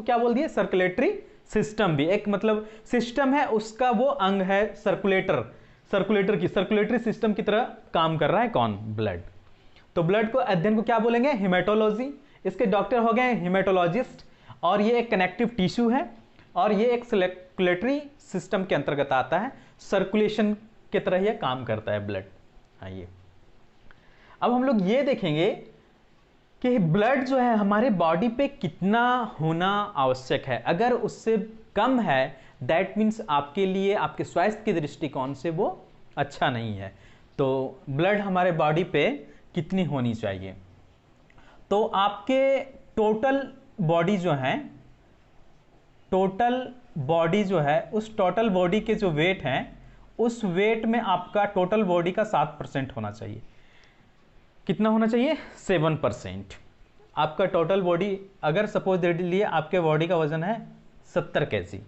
क्या बोल दिए, सर्कुलेटरी सिस्टम भी एक मतलब सिस्टम है, उसका वो अंग है सर्कुलेटरी सिस्टम की तरह काम कर रहा है कौन, ब्लड। तो ब्लड को अध्ययन को क्या बोलेंगे, हिमेटोलॉजी। इसके डॉक्टर हो गए हिमेटोलॉजिस्ट। और ये एक कनेक्टिव टिश्यू है और ये एक सर्कुलेटरी सिस्टम के अंतर्गत आता है, सर्कुलेशन की तरह ये काम करता है ब्लड। आइए अब हम लोग ये देखेंगे कि ब्लड जो है हमारे बॉडी पे कितना होना आवश्यक है। अगर उससे कम है दैट मीन्स आपके लिए, आपके स्वास्थ्य के दृष्टिकोण से वो अच्छा नहीं है। तो ब्लड हमारे बॉडी पे कितनी होनी चाहिए, तो आपके टोटल बॉडी जो है उस टोटल बॉडी के जो वेट हैं उस वेट में आपका टोटल बॉडी का 7% होना चाहिए। कितना होना चाहिए, 7%। आपका टोटल बॉडी, अगर सपोज दे लिए आपके बॉडी का वजन है 70 kg,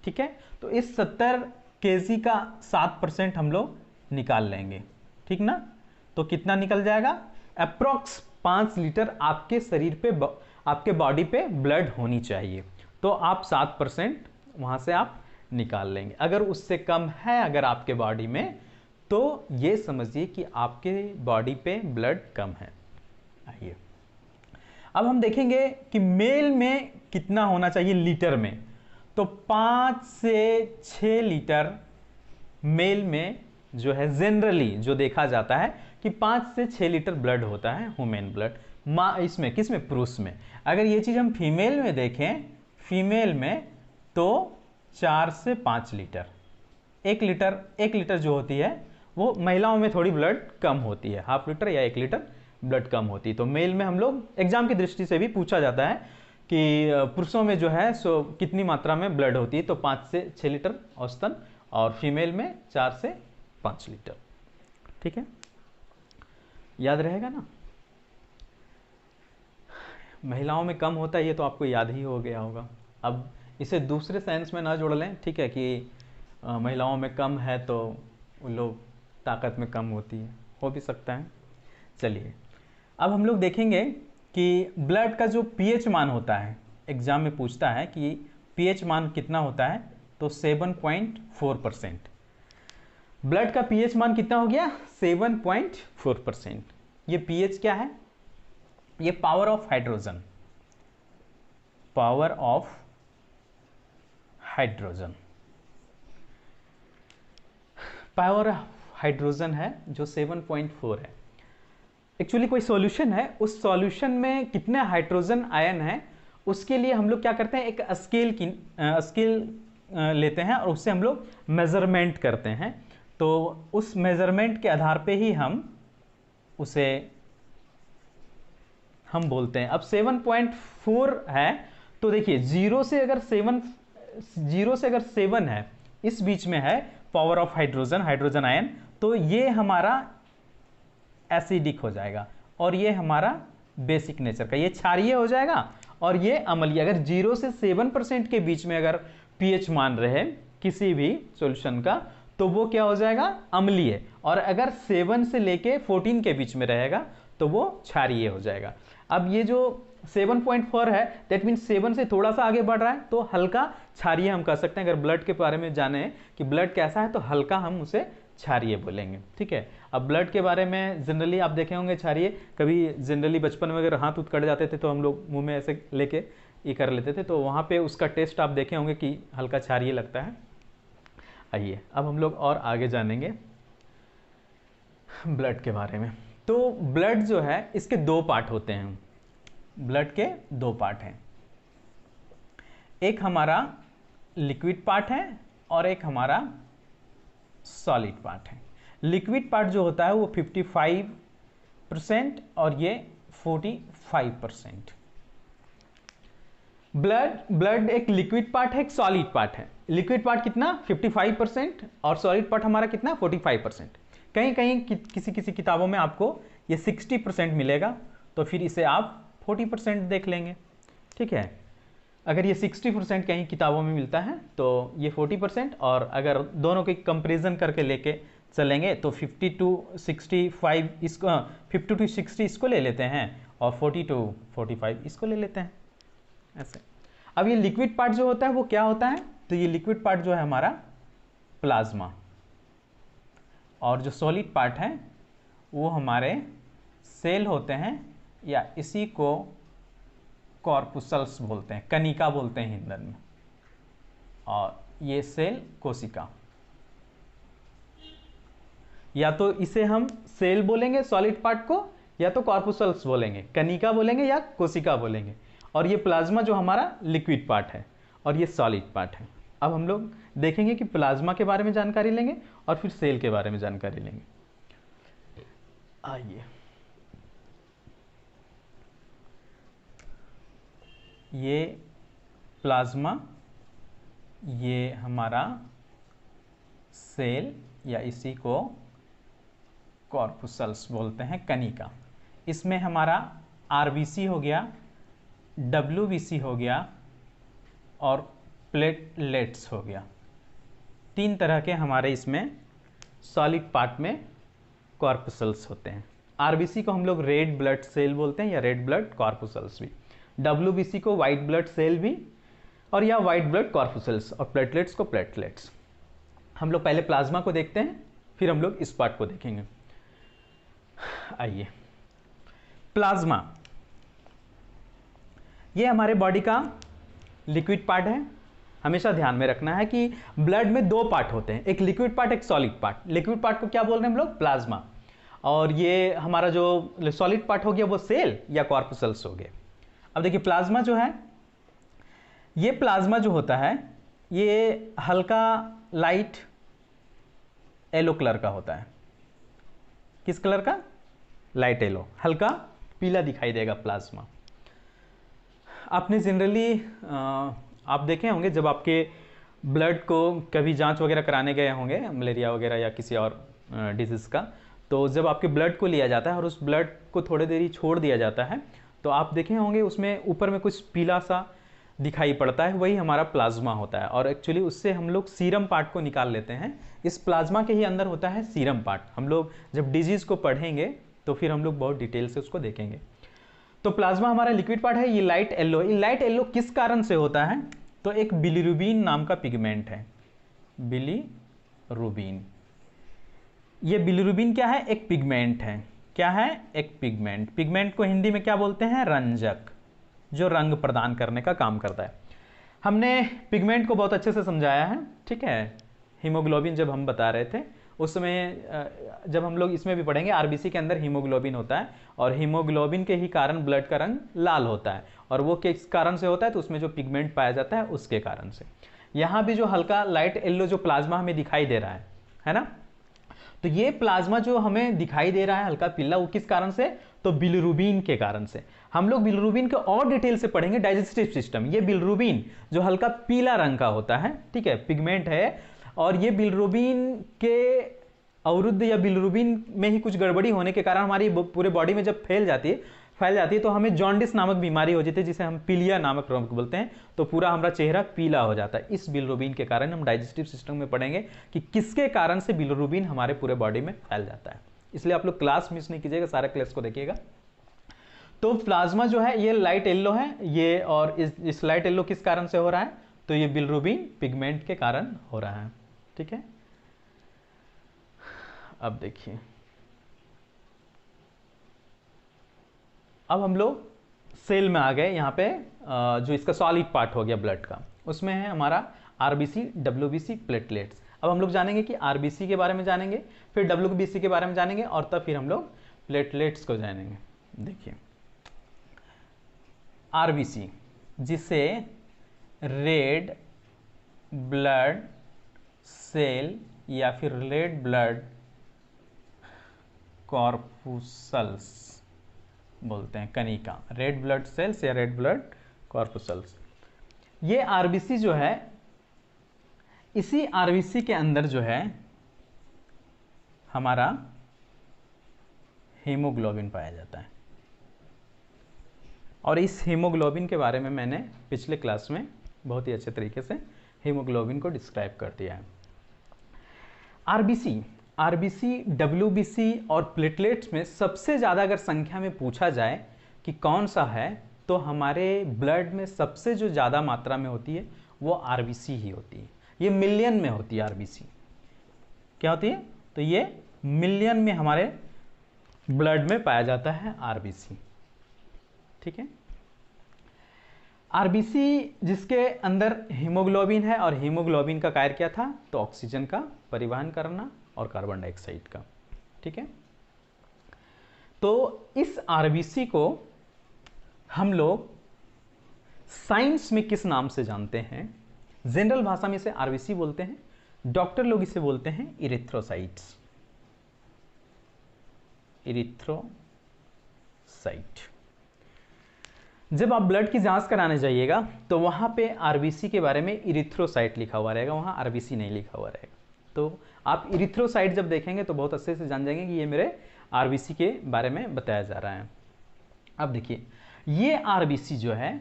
ठीक है, तो इस 70 kg का 7% हम लोग निकाल लेंगे, ठीक ना। तो कितना निकल जाएगा, अप्रॉक्स 5 लीटर आपके शरीर पे, आपके बॉडी पे ब्लड होनी चाहिए। तो आप 7% वहां से आप निकाल लेंगे। अगर उससे कम है अगर आपके बॉडी में, तो ये समझिए कि आपके बॉडी पे ब्लड कम है। आइए अब हम देखेंगे कि मेल में कितना होना चाहिए लीटर में। तो 5 से 6 लीटर मेल में जो है जनरली जो देखा जाता है कि 5 से 6 लीटर ब्लड होता है, ह्यूमन ब्लड। इसमें किसमें, पुरुष में। अगर ये चीज हम फीमेल में देखें, फीमेल में तो 4 से 5 लीटर, 1 लीटर जो होती है वो महिलाओं में थोड़ी ब्लड कम होती है, ½ लीटर या 1 लीटर ब्लड कम होती है। तो मेल में हम लोग एग्जाम की दृष्टि से भी पूछा जाता है कि पुरुषों में जो है सो कितनी मात्रा में ब्लड होती है, तो 5 से 6 लीटर औसतन, और फीमेल में 4 से 5 लीटर। ठीक है, याद रहेगा ना। महिलाओं में कम होता है ये तो आपको याद ही हो गया होगा। अब इसे दूसरे साइंस में ना जोड़ लें, ठीक है, कि महिलाओं में कम है तो उन लोग ताकत में कम होती है, हो भी सकता है। चलिए अब हम लोग देखेंगे कि ब्लड का जो पीएच मान होता है, एग्जाम में पूछता है कि पीएच मान कितना होता है, तो 7.4%। ब्लड का पीएच मान कितना हो गया, 7.4%। ये पीएच क्या है, ये power of hydrogen, power of hydrogen, power hydrogen है जो 7.4 है। एक्चुअली कोई सॉल्यूशन है, उस सॉल्यूशन में कितने हाइड्रोजन आयन है उसके लिए हम लोग क्या करते हैं, एक स्केल लेते हैं और उससे हम लोग मेजरमेंट करते हैं। तो उस मेजरमेंट के आधार पे ही हम उसे हम बोलते हैं। अब 7.4 है तो देखिए 0 से अगर 7 है, इस बीच में है पावर ऑफ हाइड्रोजन आयन, तो ये हमारा एसिडिक हो जाएगा और ये हमारा बेसिक नेचर का, ये क्षारीय हो जाएगा और ये अम्लीय। अगर 0 से 7% के बीच में अगर पीएच मान रहे किसी भी सॉल्यूशन का, तो वो क्या हो जाएगा, अम्लीय। और अगर 7 से लेके 14 के बीच में रहेगा तो वो क्षारीय हो जाएगा। अब ये जो 7.4 है दैट मीन 7 से थोड़ा सा आगे बढ़ रहा है तो हल्का क्षारीय हम कह सकते हैं। अगर ब्लड के बारे में जाने कि ब्लड कैसा है तो हल्का हम उसे क्षारीय बोलेंगे। ठीक है, अब ब्लड के बारे में जनरली आप देखे होंगे क्षारीय, कभी जनरली बचपन में अगर हाथ कट जाते थे तो हम लोग मुंह में ऐसे लेके ये कर लेते थे, तो वहाँ पे उसका टेस्ट आप देखे होंगे कि हल्का क्षारीय लगता है। आइए अब हम लोग और आगे जानेंगे ब्लड के बारे में। तो ब्लड जो है इसके 2 पार्ट होते हैं, ब्लड के 2 पार्ट हैं, एक हमारा लिक्विड पार्ट है और एक हमारा सॉलिड पार्ट है। लिक्विड पार्ट जो होता है वो 55% और ये 45%। ब्लड एक लिक्विड पार्ट है, एक सॉलिड पार्ट है। लिक्विड पार्ट कितना 55% और सॉलिड पार्ट हमारा कितना 45%। कहीं कहीं किसी किसी किताबों में आपको ये 60% मिलेगा, तो फिर इसे आप 40% देख लेंगे। ठीक है, अगर ये 60% कहीं किताबों में मिलता है तो ये 40%, और अगर दोनों के कंपैरिजन करके लेके चलेंगे तो 50 to 65 इसको 50 to 60 इसको ले लेते हैं और 40 to 45 इसको ले लेते हैं ऐसे। अब ये लिक्विड पार्ट जो होता है वो क्या होता है, तो ये लिक्विड पार्ट जो है हमारा प्लाज्मा, और जो सॉलिड पार्ट है वो हमारे सेल होते हैं, या इसी को कॉर्पुसल्स बोलते हैं, कनिका बोलते हैं हिंदन में, और ये सेल कोशिका। या तो इसे हम सेल बोलेंगे सॉलिड पार्ट को, या तो कॉर्पुसल्स बोलेंगे, कनिका बोलेंगे या कोशिका बोलेंगे, और ये प्लाज्मा जो हमारा लिक्विड पार्ट है और ये सॉलिड पार्ट है। अब हम लोग देखेंगे कि प्लाज्मा के बारे में जानकारी लेंगे और फिर सेल के बारे में जानकारी लेंगे। आइए, ये प्लाज्मा, ये हमारा सेल, या इसी को कॉर्पुसल्स बोलते हैं, कनिका। इसमें हमारा आरबीसी हो गया, डब्ल्यूबीसी हो गया और प्लेटलेट्स हो गया। 3 तरह के हमारे इसमें सॉलिड पार्ट में कॉर्पुसल्स होते हैं। आरबीसी को हम लोग रेड ब्लड सेल बोलते हैं, या रेड ब्लड कॉर्पुसल्स भी, डब्ल्यूबीसी को वाइट ब्लड सेल भी, और या वाइट ब्लड कॉर्पुसल्स, और प्लेटलेट्स को प्लेटलेट्स। हम लोग पहले प्लाज्मा को देखते हैं, फिर हम लोग इस पार्ट को देखेंगे। आइए, प्लाज्मा ये हमारे बॉडी का लिक्विड पार्ट है। हमेशा ध्यान में रखना है कि ब्लड में 2 पार्ट होते हैं, एक लिक्विड पार्ट, एक सॉलिड पार्ट। लिक्विड पार्ट को क्या बोल रहे हैं हम लोग, प्लाज्मा, और ये हमारा जो सॉलिड पार्ट हो गया वो सेल या कॉर्पुसल्स हो गए। अब देखिए, प्लाज्मा जो है, ये प्लाज्मा जो होता है ये हल्का लाइट येलो कलर का होता है। किस कलर का, लाइट येलो, हल्का पीला दिखाई देगा प्लाज्मा। आपने जनरली आप देखे होंगे जब आपके ब्लड को कभी जांच वगैरह कराने गए होंगे, मलेरिया वगैरह या किसी और डिजीज़ का, तो जब आपके ब्लड को लिया जाता है और उस ब्लड को थोड़ी देरी छोड़ दिया जाता है, तो आप देखे होंगे उसमें ऊपर में कुछ पीला सा दिखाई पड़ता है, वही हमारा प्लाज्मा होता है। और एक्चुअली उससे हम लोग सीरम पार्ट को निकाल लेते हैं। इस प्लाज्मा के ही अंदर होता है सीरम पार्ट। हम लोग जब डिजीज़ को पढ़ेंगे तो फिर हम लोग बहुत डिटेल से उसको देखेंगे। तो प्लाज्मा हमारा लिक्विड पार्ट है, ये लाइट येलो। ये लाइट येलो किस कारण से होता है, तो एक बिलीरुबिन नाम का पिगमेंट है, बिलीरुबिन। ये बिलीरुबिन क्या है, एक पिगमेंट है। क्या है, एक पिगमेंट। पिगमेंट को हिंदी में क्या बोलते हैं, रंजक, जो रंग प्रदान करने का काम करता है। हमने पिगमेंट को बहुत अच्छे से समझाया है, ठीक है। हीमोग्लोबिन जब हम बता रहे थे उस समय, जब हम लोग इसमें भी पढ़ेंगे, आरबीसी के अंदर हीमोग्लोबिन होता है, और हीमोग्लोबिन के ही कारण ब्लड का रंग लाल होता है, और वो किस कारण से होता है, तो उसमें जो पिगमेंट पाया जाता है उसके कारण से। यहाँ भी जो हल्का लाइट येलो जो प्लाज्मा हमें दिखाई दे रहा है ना, तो ये प्लाज्मा जो हमें दिखाई दे रहा है हल्का पीला, वो किस कारण से, तो बिलीरुबिन के कारण से। हम लोग बिलीरुबिन को और डिटेल से पढ़ेंगे, डाइजेस्टिव सिस्टम। ये बिलीरुबिन जो हल्का पीला रंग का होता है, ठीक है, पिगमेंट है, और ये बिलीरुबिन के अवरुद्ध या बिलीरुबिन में ही कुछ गड़बड़ी होने के कारण हमारी पूरे बॉडी में जब फैल जाती है तो हमें जॉन्डिस नामक बीमारी हो जाती है, जिसे हम पीलिया नामक रोग बोलते हैं। तो पूरा हमारा चेहरा पीला हो जाता है इस बिलीरुबिन के कारण। हम डाइजेस्टिव सिस्टम में पढ़ेंगे कि किसके कारण से बिलीरुबिन हमारे पूरे बॉडी में फैल जाता है। इसलिए आप लोग क्लास मिस नहीं कीजिएगा, सारा क्लास को देखिएगा। तो प्लाज्मा जो है ये लाइट येलो है, ये, और इस लाइट येलो किस कारण से हो रहा है, तो ये बिलीरुबिन पिगमेंट के कारण हो रहा है, ठीक है। अब देखिए, अब हम लोग सेल में आ गए। यहाँ पे जो इसका सॉलिड पार्ट हो गया ब्लड का, उसमें है हमारा आरबीसी, डब्ल्यूबीसी, प्लेटलेट्स। अब हम लोग जानेंगे कि आरबीसी के बारे में जानेंगे, फिर डब्ल्यूबीसी के बारे में जानेंगे, और तब फिर हम लोग प्लेटलेट्स को जानेंगे। देखिए, आरबीसी जिसे रेड ब्लड सेल या फिर रेड ब्लड कॉर्पुसल्स बोलते हैं, कनिका, रेड ब्लड सेल्स या रेड ब्लड कॉर्पुसल्स। ये आरबीसी जो है, इसी आरबीसी के अंदर जो है हमारा हीमोग्लोबिन पाया जाता है, और इस हीमोग्लोबिन के बारे में मैंने पिछले क्लास में बहुत ही अच्छे तरीके से हीमोग्लोबिन को डिस्क्राइब कर दिया है। आरबीसी, डब्ल्यूबीसी और प्लेटलेट्स में सबसे ज़्यादा अगर संख्या में पूछा जाए कि कौन सा है, तो हमारे ब्लड में सबसे जो ज़्यादा मात्रा में होती है वो आरबीसी ही होती है। ये मिलियन में होती है आरबीसी। क्या होती है? तो ये मिलियन में हमारे ब्लड में पाया जाता है आरबीसी। ठीक है। आरबीसी जिसके अंदर हीमोग्लोबिन है, और हीमोग्लोबिन का कार्य क्या था? तो ऑक्सीजन का परिवहन करना और कार्बन डाइऑक्साइड का। ठीक है। तो इस आरबीसी को हम लोग साइंस में किस नाम से जानते हैं? जनरल भाषा में इसे आरबीसी बोलते हैं, डॉक्टर लोग इसे बोलते हैं इरिथ्रोसाइट्स। इरिथ्रोसाइट। जब आप ब्लड की जांच कराने जाइएगा तो वहां पे आरबीसी के बारे में इरिथ्रोसाइट लिखा हुआ रहेगा, वहां आरबीसी नहीं लिखा हुआ रहेगा। तो आप इरिथ्रोसाइट जब देखेंगे तो बहुत अच्छे से जान जाएंगे कि ये मेरे आरबीसी के बारे में बताया जा रहा है। अब देखिए, ये आरबीसी जो है,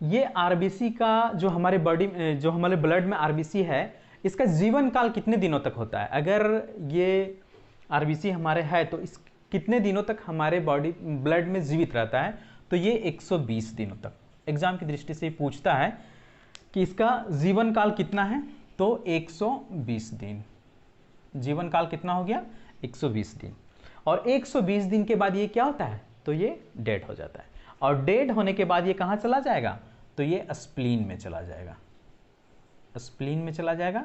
ये आरबीसी का जो हमारे बॉडी, जो हमारे ब्लड में आरबीसी है, इसका जीवन काल कितने दिनों तक होता है? अगर ये आरबीसी हमारे है तो इस कितने दिनों तक हमारे बॉडी ब्लड में जीवित रहता है? तो ये 120 दिनों तक। एग्जाम की दृष्टि से पूछता है कि इसका जीवन काल कितना है, तो 120 दिन। जीवन काल कितना हो गया? 120 दिन। और 120 दिन के बाद ये क्या होता है? तो ये डेड हो जाता है। और डेड होने के बाद ये कहां चला जाएगा? तो ये स्प्लीन में चला जाएगा। स्प्लीन में चला जाएगा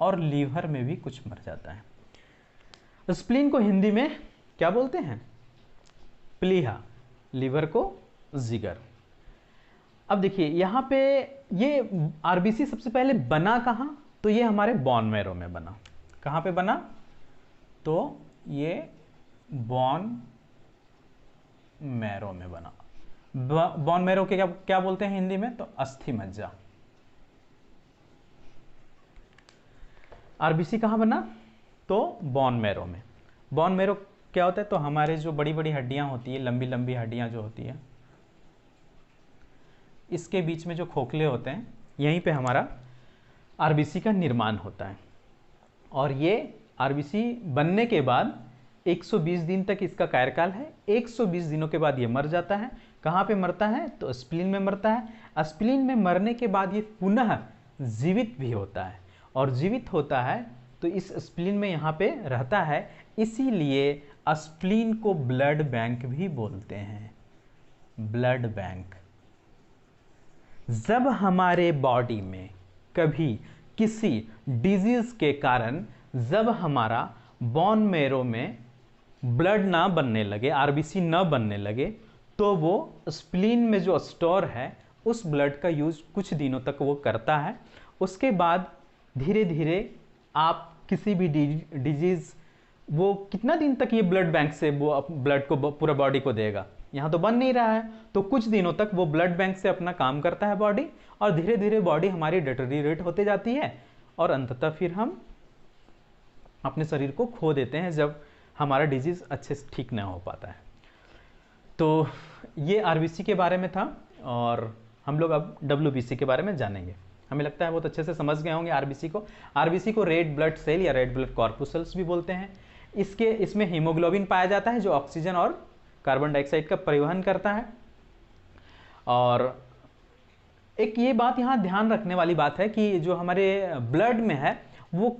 और लीवर में भी कुछ मर जाता है। स्प्लीन को हिंदी में क्या बोलते हैं? प्लीहा। लीवर को जिगर। अब देखिए यहां पे ये आरबीसी सबसे पहले बना कहां? तो ये हमारे बोन मैरो में बना। कहां पे बना? तो ये बोन मैरो में बना। बोन मैरो के क्या बोलते हैं हिंदी में? तो अस्थि मज्जा। आरबीसी कहां बना? तो बोन मैरो में। बोन मैरो क्या होता है? तो हमारे जो बड़ी बड़ी हड्डियां होती है, लंबी लंबी हड्डियां जो होती है, इसके बीच में जो खोखले होते हैं, यहीं पे हमारा आरबीसी का निर्माण होता है। और ये आरबीसी बनने के बाद 120 दिन तक इसका कार्यकाल है। 120 दिनों के बाद ये मर जाता है। कहाँ पे मरता है? तो स्प्लीन में मरता है। स्प्लीन में मरने के बाद ये पुनः जीवित भी होता है, और जीवित होता है तो इस स्प्लीन में यहाँ पे रहता है। इसीलिए स्प्लीन को ब्लड बैंक भी बोलते हैं। Blood bank. जब हमारे बॉडी में कभी किसी डिजीज के कारण जब हमारा बोन मैरो में ब्लड ना बनने लगे, आरबीसी ना बनने लगे, तो वो स्प्लीन में जो स्टोर है उस ब्लड का यूज कुछ दिनों तक वो करता है। उसके बाद धीरे धीरे आप किसी भी डिजीज, वो कितना दिन तक ये ब्लड बैंक से वो ब्लड को पूरा बॉडी को देगा? यहाँ तो बन नहीं रहा है, तो कुछ दिनों तक वो ब्लड बैंक से अपना काम करता है बॉडी, और धीरे धीरे बॉडी हमारी डिटेरियोरेट होते जाती है, और अंततः फिर हम अपने शरीर को खो देते हैं जब हमारा डिजीज अच्छे से ठीक ना हो पाता है। तो ये आरबीसी के बारे में था, और हम लोग अब डब्ल्यूबीसी के बारे में जानेंगे। हमें लगता है बहुत अच्छे से समझ गए होंगे आरबीसी को। आरबीसी को रेड ब्लड सेल या रेड ब्लड कॉर्पुसल्स भी बोलते हैं। इसमें हीमोग्लोबिन पाया जाता है जो ऑक्सीजन और कार्बन डाइऑक्साइड का परिवहन करता है। और एक ये बात यहाँ ध्यान रखने वाली बात है कि जो हमारे ब्लड में है वो